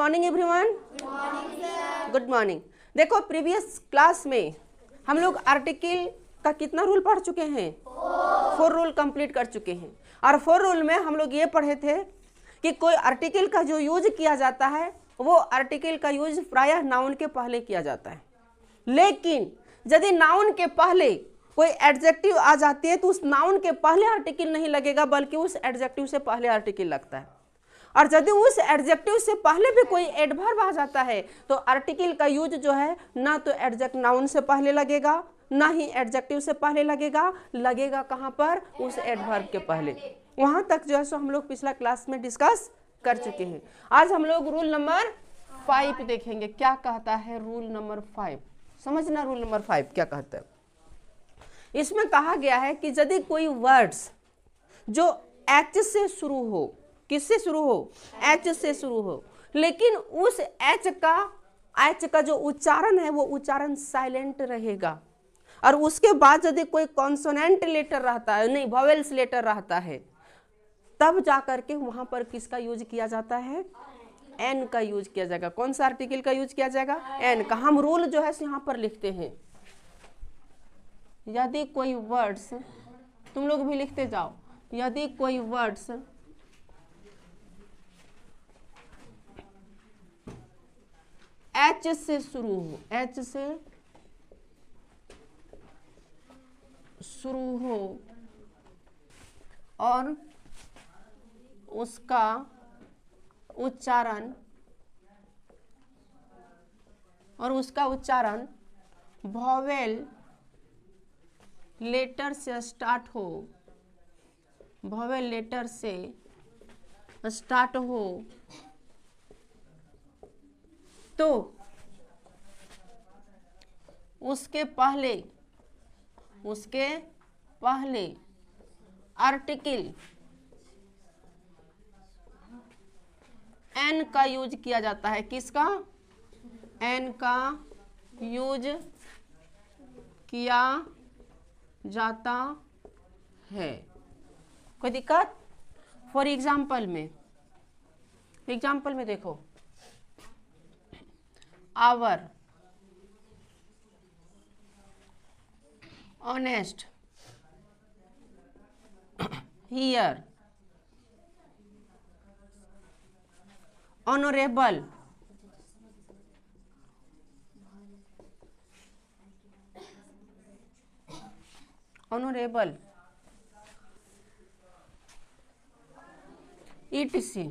Morning everyone. Good morning. देखो previous class में हम लोग आर्टिकल का कितना रूल पढ़ चुके हैं? 4 रूल कंप्लीट कर चुके हैं। और 4 रूल में हम लोग ये पढ़े थे कि कोई आर्टिकल का जो यूज किया जाता है वो आर्टिकल का यूज प्रायः नाउन के पहले किया जाता है, लेकिन यदि नाउन के पहले कोई एडजेक्टिव आ जाती है तो उस नाउन के पहले आर्टिकल नहीं लगेगा बल्कि उस एडजेक्टिव से पहले आर्टिकल लगता है। और यदि उस एडजेक्टिव से पहले भी कोई एडवर्ब आ जाता है तो आर्टिकल का यूज जो है ना तो एडजेक्ट नाउन से पहले लगेगा ना ही एडजेक्टिव से पहले लगेगा कहाँ पर? उस एडवर्ब के पहले। वहां तक जो है सो हम लोग पिछला क्लास में डिस्कस कर चुके हैं। आज हम लोग रूल नंबर 5 देखेंगे। क्या कहता है रूल नंबर 5? समझना रूल नंबर 5 क्या कहता है। इसमें कहा गया है कि यदि कोई वर्ड्स जो एच से शुरू हो, किससे शुरू हो? एच से शुरू हो, लेकिन उस एच का जो उच्चारण है वो उच्चारण साइलेंट रहेगा, और उसके बाद यदि कोई कॉन्सोनेंट लेटर रहता है, नहीं वॉवेल्स लेटर रहता है, तब जाकर के वहां पर किसका यूज किया जाता है? एन का यूज किया जाएगा। कौन सा आर्टिकल का यूज किया जाएगा? एन का। हम रूल जो है यहाँ पर लिखते हैं। यदि कोई वर्ड्स, तुम लोग भी लिखते जाओ, यदि कोई वर्ड्स एच से शुरू हो, एच से शुरू हो और उसका उच्चारण वॉवेल लेटर से स्टार्ट हो, वॉवेल लेटर से स्टार्ट हो, तो उसके पहले आर्टिकल एन का यूज किया जाता है। किसका? एन का यूज किया जाता है। कोई दिक्कत? फॉर एग्जाम्पल में देखो, hour, honest, here, honourable, ETC।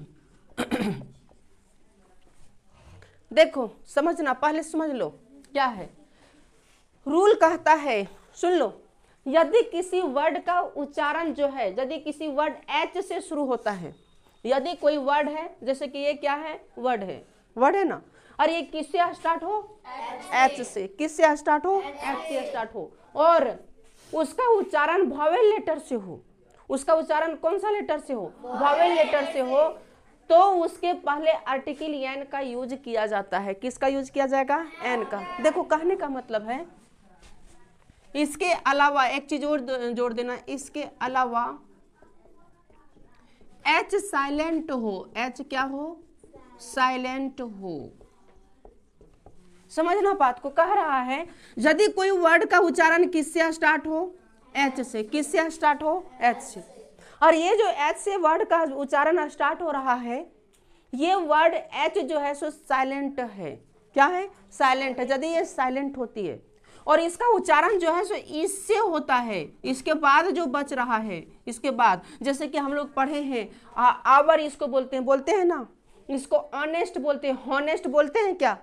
देखो समझना, पहले समझ लो क्या है रूल। कहता है, सुन लो, यदि किसी वर्ड का उच्चारण जो है, यदि किसी वर्ड एच से शुरू होता है, यदि कोई वर्ड है, जैसे कि ये क्या है? वर्ड है ना, और ये किससे स्टार्ट हो? एच से। किससे स्टार्ट हो? एच से स्टार्ट हो, और उसका उच्चारण वॉवेल लेटर से हो। उसका उच्चारण कौन सा लेटर से हो? वॉवेल लेटर से हो, तो उसके पहले आर्टिकल एन का यूज किया जाता है। किसका यूज किया जाएगा? एन का। देखो कहने का मतलब है, इसके अलावा एक चीज और जोड़ देना, इसके अलावा एच साइलेंट हो, एच क्या हो? साइलेंट हो। समझना बात को। कह रहा है यदि कोई वर्ड का उच्चारण किससे स्टार्ट हो? एच से। किससे स्टार्ट हो? एच से। और ये जो एच से वर्ड का उच्चारण स्टार्ट हो रहा है, ये वर्ड एच जो है सो साइलेंट है। क्या है? साइलेंट है। यदि ये साइलेंट होती है और इसका उच्चारण जो है सो इससे होता है, इसके बाद जो बच रहा है, इसके बाद जैसे कि हम लोग पढ़े हैं आवर, इसको बोलते हैं ना, इसको ऑनेस्ट बोलते हैं। हॉनेस्ट बोलते हैं क्या?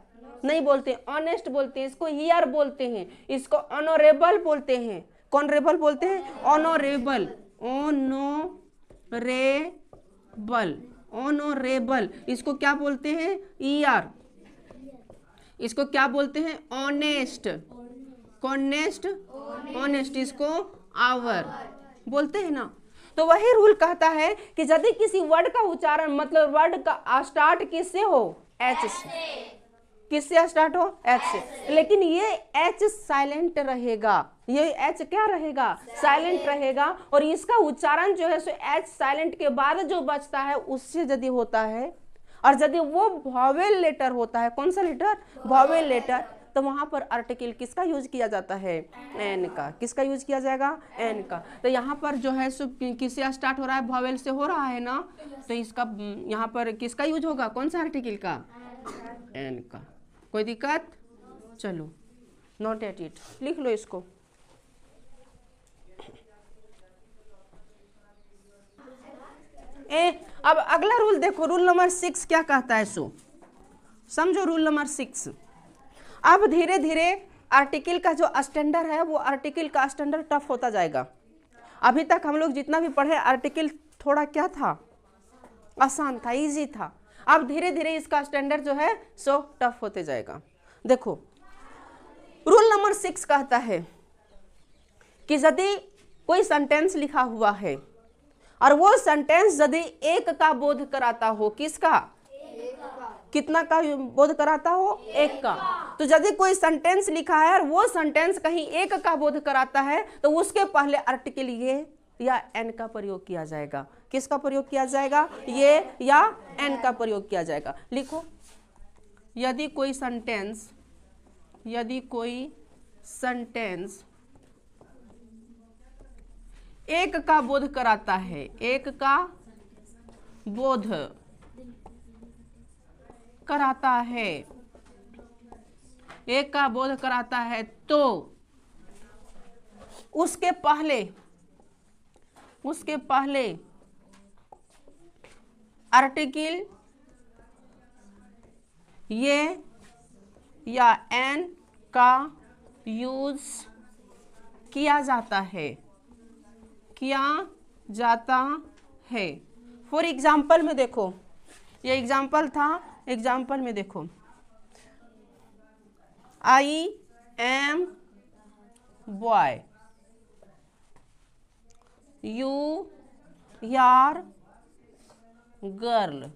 नहीं बोलते, ऑनेस्ट बोलते हैं। इसको हियर बोलते हैं, इसको ऑनरेबल बोलते हैं। कौन रेबल बोलते हैं? Honourable, honourable. इसको क्या बोलते हैं? ईआर। इसको क्या बोलते हैं? Honest, honest. इसको आवर बोलते हैं ना। तो वही रूल कहता है कि यदि किसी वर्ड का उच्चारण, मतलब वर्ड का स्टार्ट किससे हो? एच से। किससे स्टार्ट हो? एच से। लेकिन ये एच साइलेंट रहेगा, ये एच क्या रहेगा? साइलेंट रहेगा। और इसका उच्चारण जो है सो एच साइलेंट के बाद जो बचता है उससे यदि होता है, और यदि वो वॉवेल लेटर होता है, कौन सा लेटर, वॉवेल लेटर, तो वहां पर आर्टिकल किसका यूज किया जाता है, एन का। किसका यूज किया जाएगा, एन का। तो यहाँ पर जो है सो किससे स्टार्ट हो रहा है, वॉवेल से हो रहा है ना, तो इसका यहाँ पर किसका यूज होगा, कौन सा आर्टिकल का, एन का। कोई दिक्कत, चलो नोट एट इट, लिख लो इसको। अब अगला रूल देखो, रूल नंबर 6 क्या कहता है, सो समझो रूल नंबर 6। अब धीरे धीरे आर्टिकल का जो स्टैंडर्ड है वो आर्टिकल का स्टैंडर्ड टफ होता जाएगा। अभी तक हम लोग जितना भी पढ़े आर्टिकल थोड़ा क्या था, आसान था, इजी था। अब धीरे धीरे इसका स्टैंडर्ड जो है सो टफ होते जाएगा। देखो रूल नंबर 6 कहता है कि यदि कोई सेंटेंस लिखा हुआ है और वो सेंटेंस यदि एक का बोध कराता हो, किसका, कितना का बोध कराता हो, एक का। तो यदि कोई सेंटेंस लिखा है और वो सेंटेंस कहीं एक का बोध कराता है तो उसके पहले आर्टिकल ये या एन का प्रयोग किया जाएगा। किसका प्रयोग किया जाएगा, ये या एन का प्रयोग किया जाएगा। लिखो, यदि कोई सेंटेंस एक का बोध कराता है, एक का बोध कराता है, एक का बोध कराता है, तो उसके पहले आर्टिकल ये या एन का यूज किया जाता है, फॉर एग्जाम्पल में देखो, ये एग्जाम्पल था, एग्जाम्पल में देखो, I am boy, you are girl,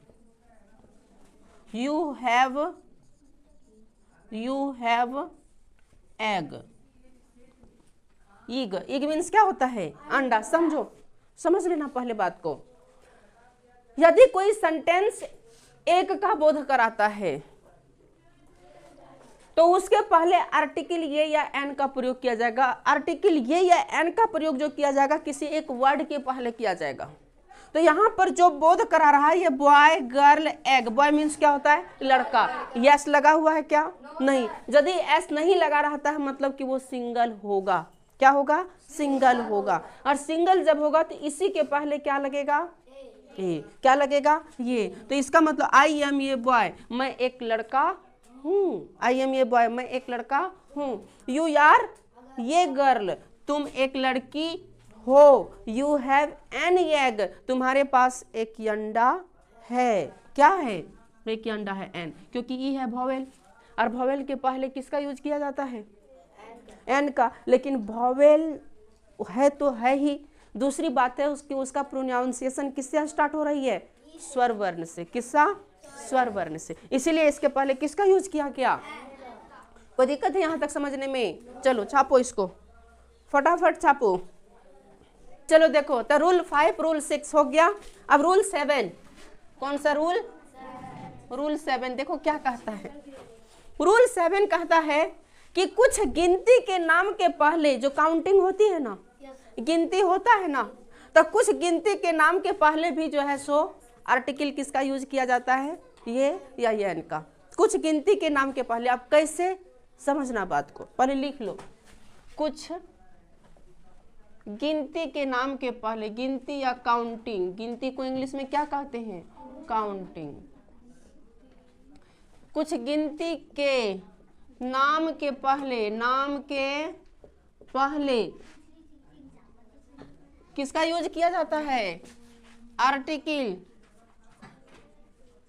you have egg. Egg means क्या होता है, अंडा। समझ लेना पहले बात को। यदि कोई सेंटेंस एक का बोध कराता है तो उसके पहले आर्टिकल ये या एन का प्रयोग किया जाएगा। आर्टिकल ये या एन का प्रयोग जो किया जाएगा किसी एक वर्ड के पहले किया जाएगा। तो यहाँ पर जो बोध करा रहा है ये boy, girl, egg. Boy means क्या होता है, लड़का। यस लगा हुआ है क्या, नहीं। यदि एस नहीं लगा रहता है मतलब कि वो सिंगल होगा। क्या होगा, सिंगल होगा। और सिंगल जब होगा तो इसी के पहले क्या लगेगा, ए। क्या लगेगा, ये। तो इसका मतलब आई एम ए बॉय, मैं एक लड़का हूँ। आई एम ए बॉय, मैं एक लड़का हूँ। यू आर ये गर्ल, तुम एक लड़की हो। यू हैव एन एग, तुम्हारे पास एक अंडा है। क्या है, एक अंडा है, एन। क्योंकि ई है वॉवेल, और वॉवेल के पहले किसका यूज किया जाता है, एन का। लेकिन वॉवेल है तो है ही, दूसरी बात है उसका प्रोनाउंसिएशन किससे स्टार्ट हो रही है, स्वर वर्ण से। किसका, स्वर वर्ण से। इसीलिए इसके पहले किसका यूज किया गया। कोई दिक्कत है यहाँ तक समझने में। चलो छापो इसको, फटाफट छापो। चलो देखो, तो रूल 5 रूल 6 हो गया। अब रूल 7, कौन सा रूल, रूल 7। देखो क्या कहता है, रूल 7 कहता है कि कुछ गिनती के नाम के पहले जो काउंटिंग होती है ना, गिनती होता है ना, तो कुछ गिनती के नाम के पहले भी जो है सो आर्टिकल किसका यूज किया जाता है, ये या एन का। कुछ गिनती के नाम के पहले। आप कैसे समझना बात को, पहले लिख लो। कुछ गिनती के नाम के पहले, गिनती या काउंटिंग, गिनती को इंग्लिश में क्या कहते हैं, काउंटिंग। कुछ गिनती के नाम के पहले किसका यूज किया जाता है, आर्टिकल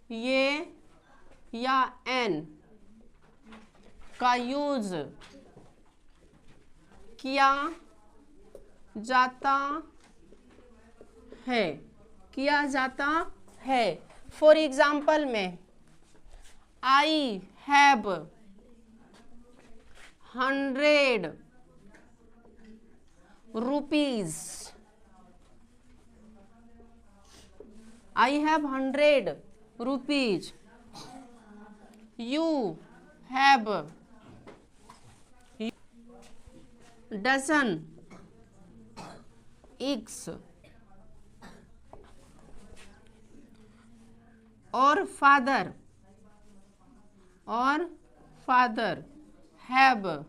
ये या एन का यूज किया जाता है। फॉर एग्जाम्पल में, I have 100 rupees. I have 100 rupees. You have dozen eggs. और father have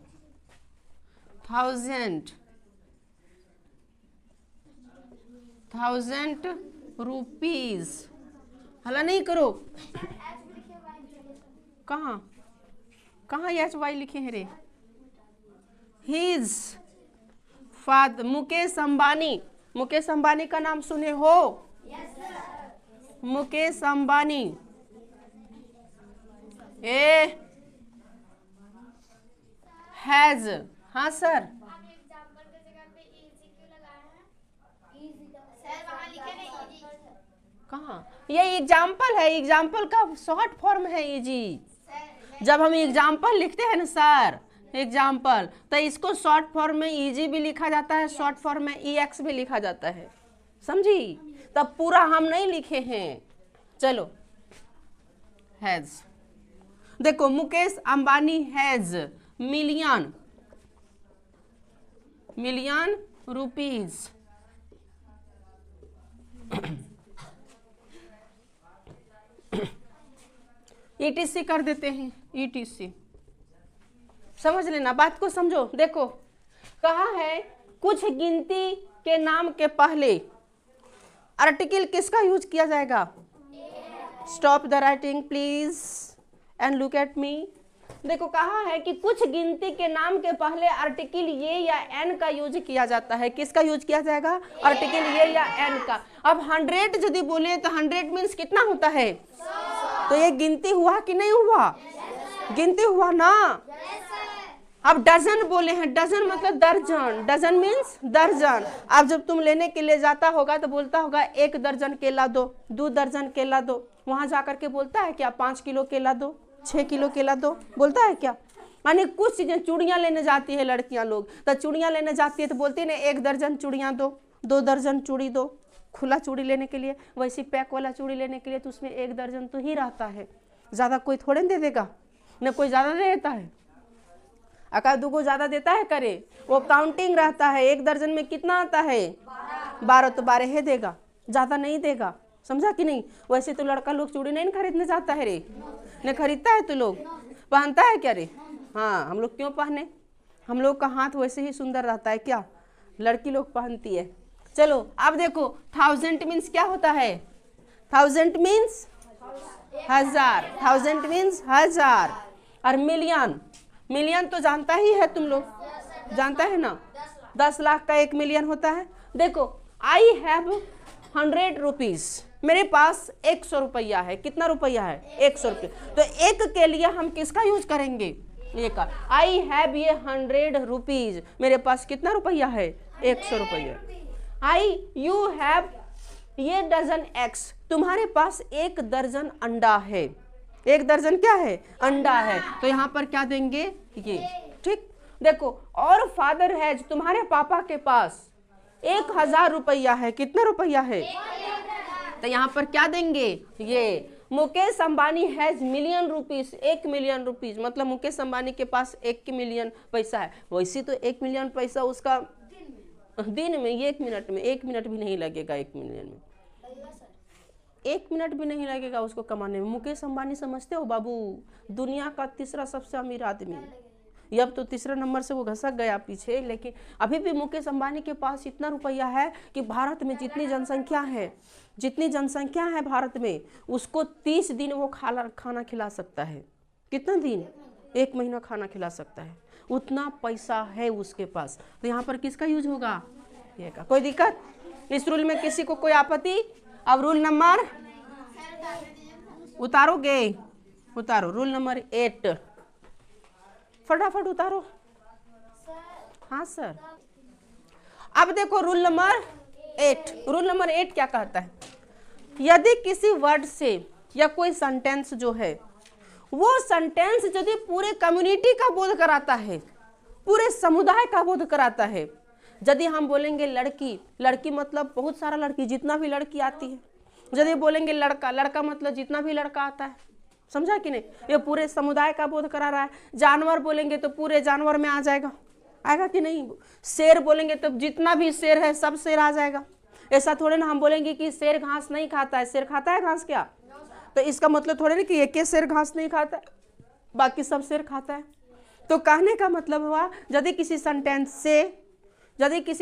1,000 rupees. हला नहीं करो, कहाँ एच वाई लिखे हैं रे? His father, मुकेश अंबानी का नाम सुने हो? मुकेश अंबानी हैज, हाँ सर, कहाँ? ये एग्जाम्पल है, एग्जाम्पल का शॉर्ट फॉर्म है इजी। जब हम एग्जाम्पल लिखते हैं ना सर, एग्जाम्पल, तो इसको शॉर्ट फॉर्म में इजी भी लिखा जाता है, शॉर्ट फॉर्म में EX भी लिखा जाता है, समझी? तब पूरा हम नहीं लिखे हैं। चलो, हैज, देखो Mukesh Ambani has million rupees. ETC कर देते हैं, ETC, समझ लेना, बात को समझो। देखो कहा है, कुछ गिनती के नाम के पहले आर्टिकल किसका यूज किया जाएगा? Stop the writing please and look at me. देखो कहा है कि कुछ गिनती के नाम के पहले आर्टिकल ये या एन का यूज किया जाता है। किसका यूज किया जाएगा? आर्टिकल ये या एन का। अब 100 यदि बोले तो 100 मीन्स कितना होता है? तो ये गिनती हुआ कि नहीं हुआ? गिनती हुआ ना। अब डजन बोले हैं, डजन मतलब दर्जन, डजन मीन्स दर्जन। अब जब तुम लेने के लिए जाता होगा तो बोलता होगा 1 दर्जन केला दो, 2 दर्जन केला दो। वहां जाकर के बोलता है क्या 5 किलो केला दो, 6 किलो केला दो, बोलता है क्या? यानी कुछ चीजें, चूड़ियां लेने जाती है लड़कियां लोग, तो चूड़ियां लेने जाती है तो बोलती है ना 1 दर्जन चूड़ियां दो, 2 दर्जन चूड़ी दो। खुला चूड़ी लेने के लिए, वैसी पैक वाला चूड़ी लेने के लिए तो उसमें 1 दर्जन तो ही रहता है, ज्यादा कोई थोड़े दे देगा, न कोई ज्यादा दे देता है। अगर 2 को ज्यादा देता है करे, वो काउंटिंग रहता है। 1 दर्जन में कितना आता है? 12, तो 12 ही देगा, ज्यादा नहीं देगा, समझा कि नहीं? वैसे तो लड़का लोग चूड़ी नहीं खरीदने जाता है रे, न खरीदता है तो लोग पहनता है क्या रे? हाँ, हम लोग क्यों पहने? हम लोग का हाथ वैसे ही सुंदर रहता है क्या? लड़की लोग पहनती है। चलो अब देखो 1000 मीन्स क्या होता है? 1000 मीन्स 1000, 1000 मीन्स 1000। और मिलियन, मिलियन तो जानता ही है तुम लोग, जानता है ना? 10 लाख का 1 मिलियन होता है। देखो आई हैव 100 रुपीज, मेरे पास 100 रुपया है। कितना रुपया है? 100 रुपया। तो 1 के लिए हम किसका यूज करेंगे? ये का। आई हैव ये 100 रुपीज, मेरे पास कितना रुपया है? 100 रुपया। आई यू हैव ये डजन एक्स, तुम्हारे पास 1 दर्जन अंडा है। 1 दर्जन क्या है? अंडा है। तो यहाँ पर क्या देंगे? ये, ठीक। देखो और फादर हैज, तुम्हारे पापा के पास 1000 रुपया है। कितना रुपया है? तो यहाँ पर क्या देंगे? ये। Mukesh Ambani has million rupees, 1 million rupees, मतलब मुकेश अंबानी के पास 1 मिलियन पैसा है। वैसे तो 1 मिलियन पैसा उसका दिन में, 1 मिनट में, 1 मिनट भी नहीं लगेगा 1 मिलियन में, 1 मिनट भी नहीं लगेगा उसको कमाने में। मुकेश अंबानी समझते हो बाबू, दुनिया का तीसरा सबसे अमीर आदमी। अब तो तीसरे नंबर से वो घसक गया पीछे, लेकिन अभी भी मुकेश अंबानी के पास इतना रुपया है कि भारत में जितनी जनसंख्या है भारत में, उसको 30 दिन वो खाना खिला सकता है। कितना दिन? 1 महीना खाना खिला सकता है, उतना पैसा है उसके पास। तो यहाँ पर किसका यूज होगा? ये का। कोई दिक्कत इस रूल में? किसी को कोई आपत्ति? अब रूल नंबर उतारोगे? उतारो रूल नंबर 8, फटाफट उतारो। हाँ सर। अब देखो रूल नंबर 8, रूल नंबर 8 क्या कहता है? यदि किसी वर्ड से या कोई सेंटेंस जो है, वो सेंटेंस यदि पूरे कम्युनिटी का बोध कराता है, पूरे समुदाय का बोध कराता है। यदि हम बोलेंगे लड़की, लड़की मतलब बहुत सारा लड़की, जितना भी लड़की आती है, यदि बोलेंगे लड़का, लड़का मतलब जितना भी लड़का आता है, समझा कि नहीं, ये पूरे समुदाय का बोध करा रहा है। जानवर बोलेंगे तो पूरे जानवर में आ जाएगा, आएगा कि नहीं। शेर बोलेंगे तो जितना भी शेर है सब शेर आ जाएगा। ऐसा थोड़े ना हम बोलेंगे कि शेर घास नहीं खाता है, शेर खाता है घास क्या, तो इसका मतलब थोड़े ना कि एक शेर घास नहीं खाता है, बाकी सब शेर खाता है। तो कहने का मतलब हुआ यदि किसी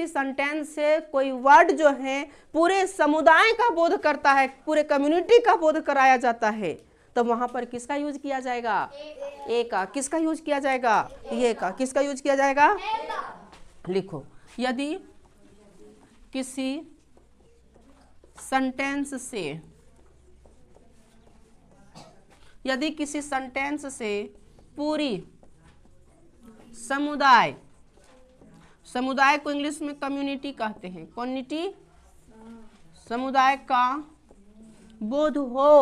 सेंटेंस से कोई वर्ड जो है पूरे समुदाय का बोध करता है, पूरे कम्युनिटी का बोध कराया जाता है, तो वहां पर किसका यूज किया जाएगा, ए का। किसका यूज किया जाएगा, ये का। किसका यूज किया जाएगा, लिखो, यदि किसी सेंटेंस से पूरी समुदाय को इंग्लिश में कम्युनिटी कहते हैं, कम्युनिटी, समुदाय का बोध हो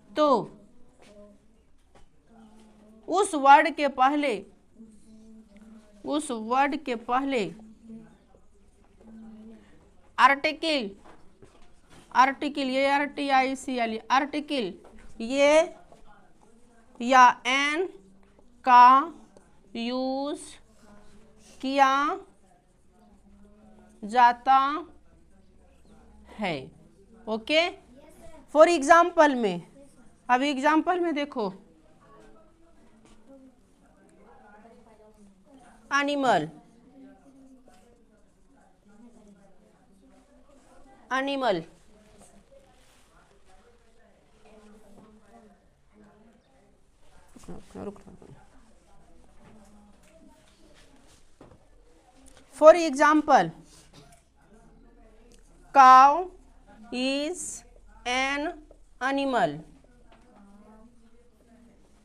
तो उस वर्ड के पहले आर्टिकल ये RTICL आर्टिकल ये या एन का यूज किया जाता है। ओके, फॉर एग्जाम्पल में, अभी एग्जाम्पल में देखो, animal, for example, cow is an animal.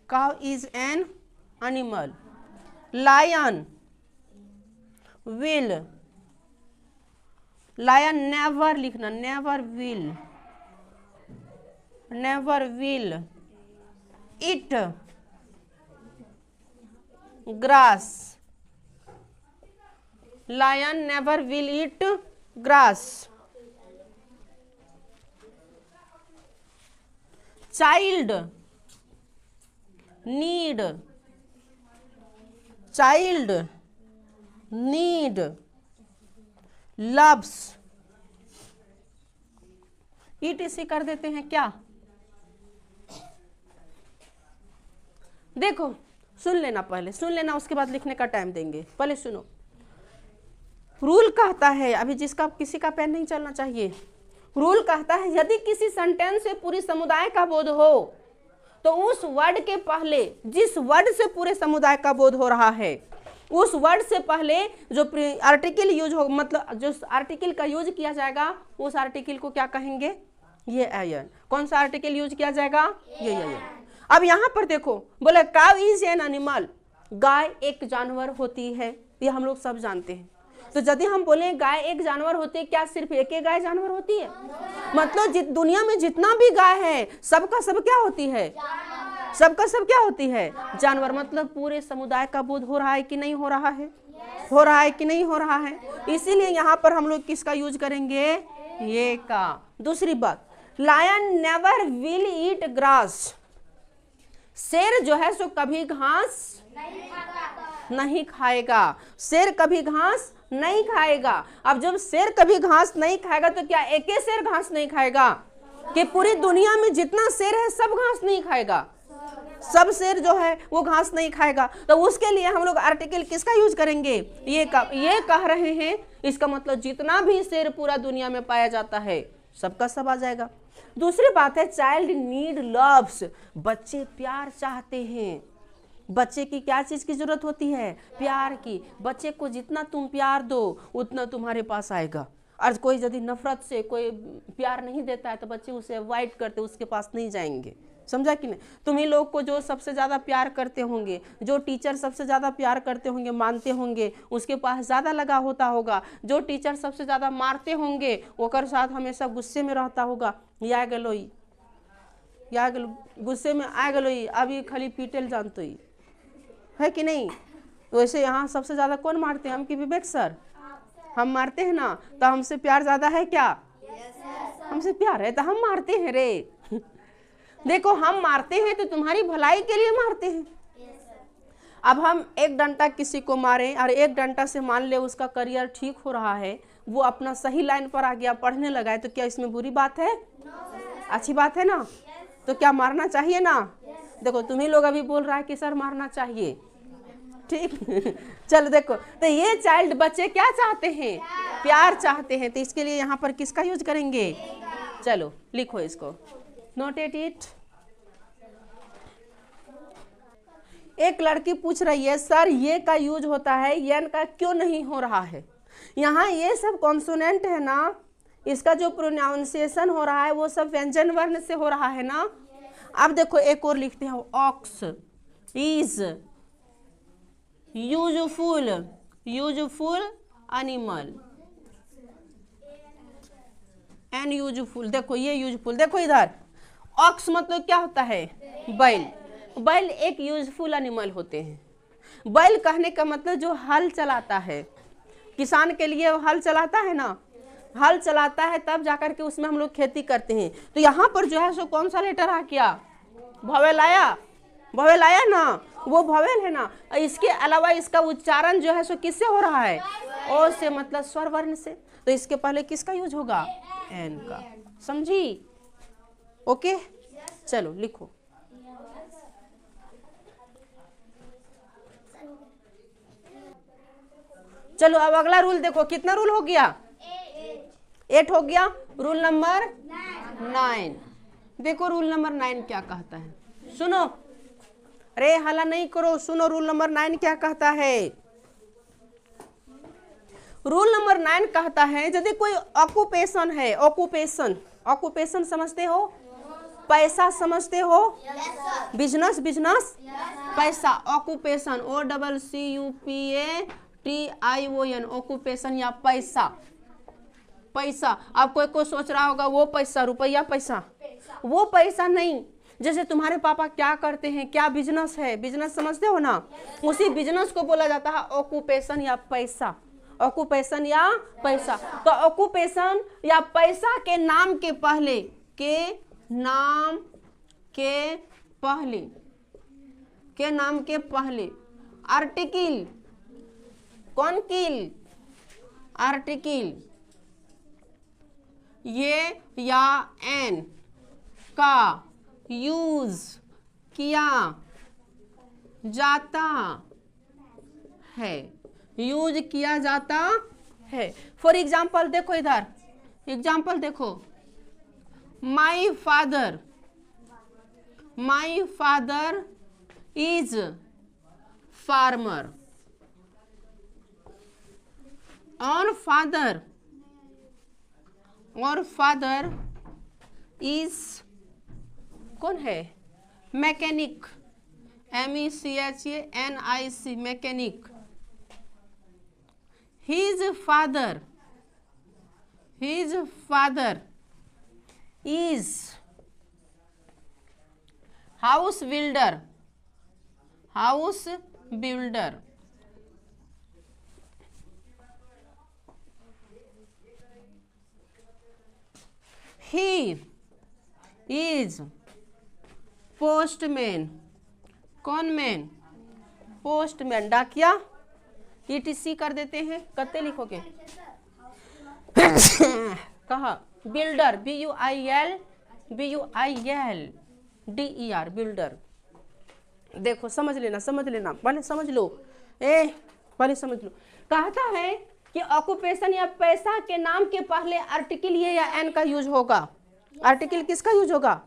Cow is an animal. Lion will, lion never लिखना, never will eat grass. Lion never will eat grass. Child need loves, ETC कर देते हैं क्या। देखो सुन लेना, पहले सुन लेना, उसके बाद लिखने का टाइम देंगे। पहले सुनो, रूल कहता है, अभी जिसका किसी का पेन नहीं चलना चाहिए, रूल कहता है यदि किसी सेंटेंस से पूरी समुदाय का बोध हो तो उस वर्ड के पहले, जिस वर्ड से पूरे समुदाय का बोध हो रहा है, उस वर्ड से पहले जो आर्टिकल यूज हो, मतलब जो आर्टिकल का यूज किया जाएगा, उस आर्टिकल को क्या कहेंगे, ये आयन। कौन सा आर्टिकल यूज किया जाएगा, ये आयन। अब यहाँ पर देखो, बोले काउ इज एन एनिमल, गाय एक जानवर होती है, ये हम लोग सब जानते हैं। तो यदि हम बोले गाय एक जानवर होती है, क्या सिर्फ एक ही गाय जानवर होती है, मतलब दुनिया में जितना भी गाय है सबका सब क्या होती है, सबका सब क्या होती है, जानवर। मतलब पूरे समुदाय का बोध हो रहा है कि नहीं हो रहा है, हो रहा है कि नहीं हो रहा है। इसीलिए यहाँ पर हम लोग किसका यूज करेंगे, ये का। दूसरी बात, lion never will eat grass, शेर जो है सो कभी घास नहीं खाएगा, शेर कभी घास नहीं खाएगा। अब जब शेर कभी घास नहीं खाएगा तो क्या एक ही शेर घास नहीं खाएगा, कि पूरी दुनिया में जितना शेर है सब घास नहीं खाएगा, सब शेर जो है वो घास नहीं खाएगा। तो उसके लिए हम लोग आर्टिकल किसका यूज करेंगे, ये का। ये कह रहे हैं, इसका मतलब जितना भी शेर पूरा दुनिया में पाया जाता है सबका सब आ जाएगा। दूसरी बात है, चाइल्ड नीड लव्स, बच्चे प्यार चाहते हैं। बच्चे की क्या चीज की जरूरत होती है, प्यार की। बच्चे को जितना तुम प्यार दो उतना तुम्हारे पास आएगा। और कोई यदि नफरत से कोई प्यार नहीं देता है तो बच्चे उसे अवॉइड करते, उसके पास नहीं जाएंगे, समझा कि नहीं। तुम्ही लोग को जो सबसे ज़्यादा प्यार करते होंगे, जो टीचर सबसे ज़्यादा प्यार करते होंगे, मानते होंगे, उसके पास ज़्यादा लगा होता होगा। जो टीचर सबसे ज़्यादा मारते होंगे ओकर साथ हमेशा गुस्से में रहता होगा, या गलो गुस्से में आ गलो, अभी खाली पीटल जानते ही है कि नहीं। वैसे यहाँ सबसे ज़्यादा कौन मारते हैं, हम कि विवेक सर, हम मारते हैं ना, तो हमसे प्यार ज्यादा है क्या? हमसे प्यार है तो हम मारते हैं रे। देखो हम मारते हैं तो तुम्हारी भलाई के लिए मारते हैं। अब हम एक डंडा किसी को मारें और एक डंडा से मान ले उसका करियर ठीक हो रहा है, वो अपना सही लाइन पर आ गया, पढ़ने लगा है, तो क्या इसमें बुरी बात है? अच्छी बात है ना? तो क्या मारना चाहिए ना? देखो तुम्ही लोग अभी बोल रहा है कि सर मारना चाहिए, ठीक। चलो देखो, तो ये चाइल्ड बच्चे क्या चाहते हैं? प्यार चाहते हैं, तो इसके लिए यहाँ पर किसका यूज करेंगे? चलो लिखो इसको, नोटेट इट। एक लड़की पूछ रही है सर ये का यूज होता है, यन का क्यों नहीं हो रहा है? यहाँ ये सब कॉन्सोनेंट है ना, इसका जो प्रोनाउंसिएशन हो रहा है वो सब व्यंजन वर्ण से हो रहा है ना। अब देखो एक और लिखते हैं, ox is useful, useful animal, an useful. देखो ये यूजफुल, देखो इधर ऑक्स मतलब क्या होता है? बैल। बैल एक यूजफुल एनिमल होते हैं। बैल कहने का मतलब जो हल चलाता है, किसान के लिए हल चलाता है ना, हल चलाता है तब जाकर के उसमें हम लोग खेती करते हैं। तो यहाँ पर जो है सो कौन सा लेटर आ गया? भवेल आया, भवेल आया ना, वो भवेल है ना। इसके अलावा इसका उच्चारण जो है सो किससे हो रहा है? ओ से, मतलब स्वर वर्ण से। तो इसके पहले किसका यूज होगा? एन का। समझी? ओके चलो लिखो। चलो अब अगला रूल देखो, कितना रूल हो गया? 8 हो गया। रूल नंबर 9 देखो, रूल नंबर 9 क्या कहता है? सुनो, अरे हल्ला नहीं करो, सुनो रूल नंबर 9 क्या कहता है। रूल नंबर 9 कहता है यदि कोई ऑक्यूपेशन है, ऑक्यूपेशन, ऑक्यूपेशन समझते हो? पैसा समझते हो? बिजनेस, बिजनेस पैसा, ऑक्यूपेशन, OCCUPATION, ऑक्यूपेशन या पैसा। पैसा, अब कोई सोच रहा होगा वो पैसा, रुपया पैसा, वो पैसा नहीं। जैसे तुम्हारे पापा क्या करते हैं, क्या बिजनेस है, बिजनेस समझते हो ना, उसी बिजनेस को बोला जाता है ऑक्यूपेशन या पैसा, ऑक्यूपेशन या पैसा। तो ऑक्यूपेशन या पैसा के नाम के पहले, के नाम के पहले, के नाम के पहले आर्टिकल, कौन किल? आर्टिकल ये या एन का यूज किया जाता है, यूज किया जाता है। फॉर एग्जाम्पल देखो इधर, एग्जाम्पल देखो, my father, my father is farmer, और फादर, और फादर इज कौन है? Mechanic, MECHANIC, mechanic. His father, his father is house builder, house builder। He is postman, कौन मैन? पोस्टमैन, डाकिया, ETC कर देते हैं, कते लिखोगे? कहा? Builder, BUILDER, builder. देखो समझ लेना, समझ लेना, पहले समझ लो, पहले समझ लो। कहता है कि ऑक्यूपेशन या पैसा के नाम के पहले आर्टिकल ये या एन का यूज होगा। आर्टिकल किसका यूज होगा?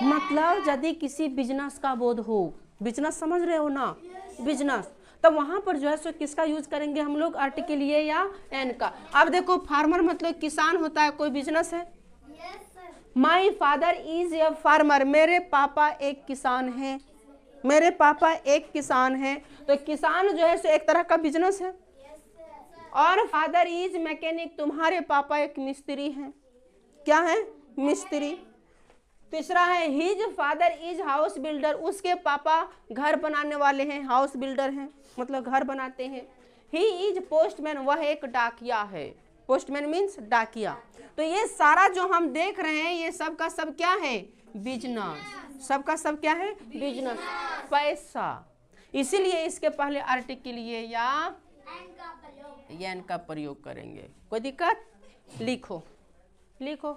मतलब यदि किसी बिजनेस का बोध हो, बिजनेस समझ रहे हो ना, बिजनेस, तो वहां पर जो है सो किसका यूज करेंगे हम लोग? आर्टिकल ये या एन का। अब देखो फार्मर मतलब किसान होता है, कोई बिजनेस है। My father is a farmer, मेरे पापा एक किसान हैं, मेरे पापा एक किसान हैं। तो किसान जो है सो एक तरह का बिजनेस है। और फादर इज मैकेनिक, तुम्हारे पापा एक मिस्त्री हैं। क्या है? मिस्त्री। तीसरा है his father is house builder, उसके पापा घर बनाने वाले हैं, हाउस बिल्डर हैं, मतलब घर बनाते हैं। ही इज पोस्टमैन, वह एक डाकिया है। पोस्टमैन मीन्स डाकिया। तो ये सारा जो हम देख रहे हैं ये सब का सब क्या है? बिजनेस। सब का सब क्या है? बिजनेस, पैसा। इसीलिए इसके पहले आर्टिकल ये या एन का प्रयोग करेंगे। कोई दिक्कत? लिखो लिखो।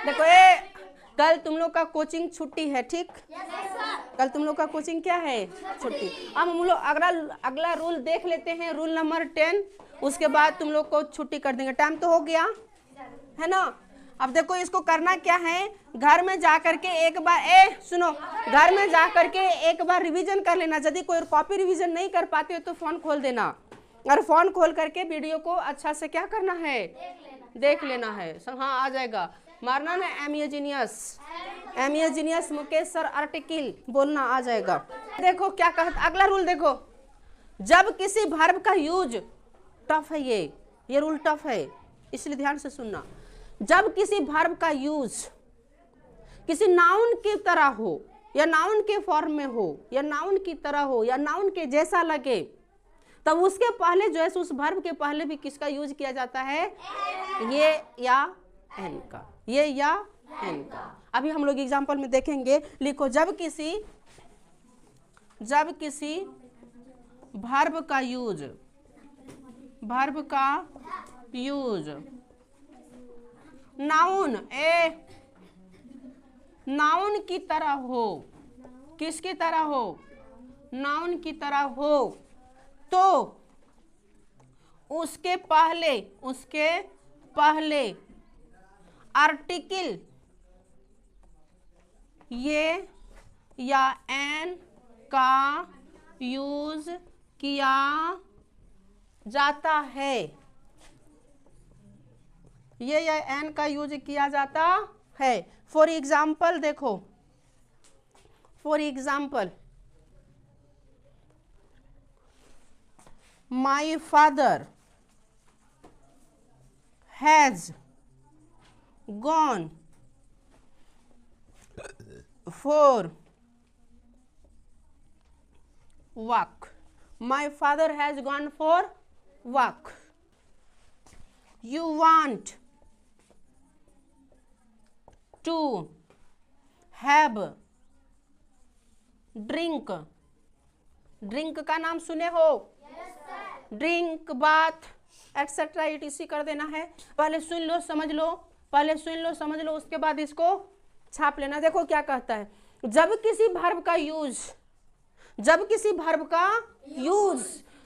देखो कल तुम लोग का कोचिंग छुट्टी है, ठीक? कल तुम लोग का कोचिंग क्या है? छुट्टी। अब हम लोग अगला रूल देख लेते हैं, रूल नंबर 10। उसके बाद तुम लोग को छुट्टी कर देंगे। टाइम तो हो गया है ना? अब देखो इसको करना क्या है, घर में जा करके एक बार सुनो, घर में जा करके एक बार रिवीजन कर लेना। यदि कोई कॉपी रिवीजन नहीं कर पाते हो तो फोन खोल देना, और फोन खोल करके वीडियो को अच्छा से क्या करना है? देख लेना है। हाँ आ जाएगा, मारना ना एमियोजीनियस मुकेश सर आर्टिकल बोलना, आ जाएगा। देखो क्या कहता अगला रूल, देखो जब किसी वर्ब का यूज टफ है, ये रूल टफ है इसलिए ध्यान से सुनना। जब किसी वर्ब का यूज किसी नाउन की तरह हो, या नाउन के फॉर्म में हो, या नाउन की तरह हो, या नाउन के जैसा लगे, तब उसके पहले जो है उस वर्ब के पहले भी किसका यूज किया जाता है? ये या एन का, ये या एन का। अभी हम लोग एग्जांपल में देखेंगे। लिखो, जब किसी वर्ब का यूज नाउन की तरह हो, किसकी तरह हो? नाउन की तरह हो, तो उसके पहले आर्टिकल ये या एन का यूज किया जाता है। ये या एन का यूज किया जाता है। फॉर एग्जाम्पल देखो, for example My father has gone for walk. My father has gone for walk. You want to have drink. Drink का नाम सुने हो? ड्रिंक, बाथ, एक्सेट्रा etc कर देना है। पहले सुन लो समझ लो, उसके बाद इसको छाप लेना। देखो क्या कहता है, जब किसी वर्ब का यूज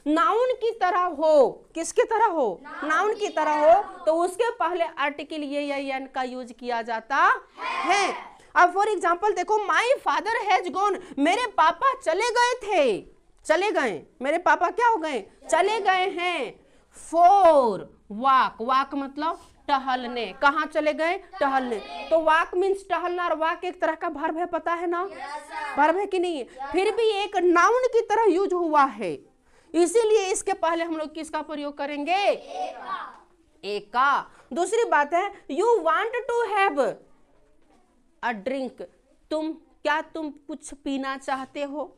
नाउन की तरह हो, किसकी तरह हो? नाउन की तरह हो, तो उसके पहले आर्टिकल ये या एन का यूज किया जाता है। अब फॉर एग्जाम्पल देखो, माई फादर हैज गॉन, मेरे पापा चले गए, मेरे पापा क्या हो गए? चले गए हैं। फॉर वॉक मतलब टहलने। कहाँ चले गए? टहलने। तो वॉक मीन्स टहलना, और वॉक एक तरह का वर्ब है, पता है ना? वर्ब है कि नहीं? फिर भी एक नाउन की तरह यूज हुआ है, इसीलिए इसके पहले हम लोग किसका प्रयोग करेंगे? एक का। दूसरी बात है, you want to have a drink, क्या तुम कुछ पीना चाहते हो?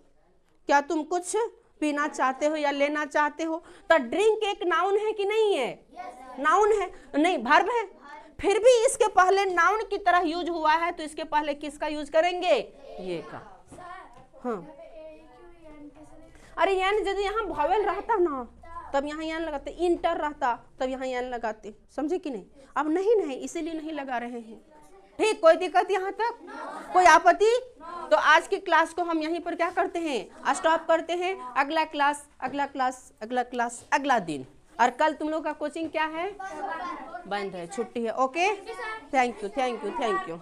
क्या तुम कुछ पीना चाहते हो या लेना चाहते हो? तो ड्रिंक एक नाउन है कि नहीं है? नाउन है, नहीं वर्ब है। फिर भी इसके पहले नाउन की तरह यूज हुआ है, तो इसके पहले किसका यूज करेंगे? ये का। हाँ, अरे यानी यदि यहाँ वॉवेल रहता ना तब यहाँ यान लगाते, इंटर रहता तब यहाँ यान लगाते, समझे कि नहीं? अब नहीं, इसीलिए नहीं लगा रहे हैं। ठीक, कोई दिक्कत यहाँ तक? कोई आपत्ति? तो आज की क्लास को हम यहीं पर क्या करते हैं? स्टॉप करते हैं। अगला क्लास अगला दिन। और कल तुम लोग का कोचिंग क्या है? बंद है, छुट्टी है। Okay, thank you.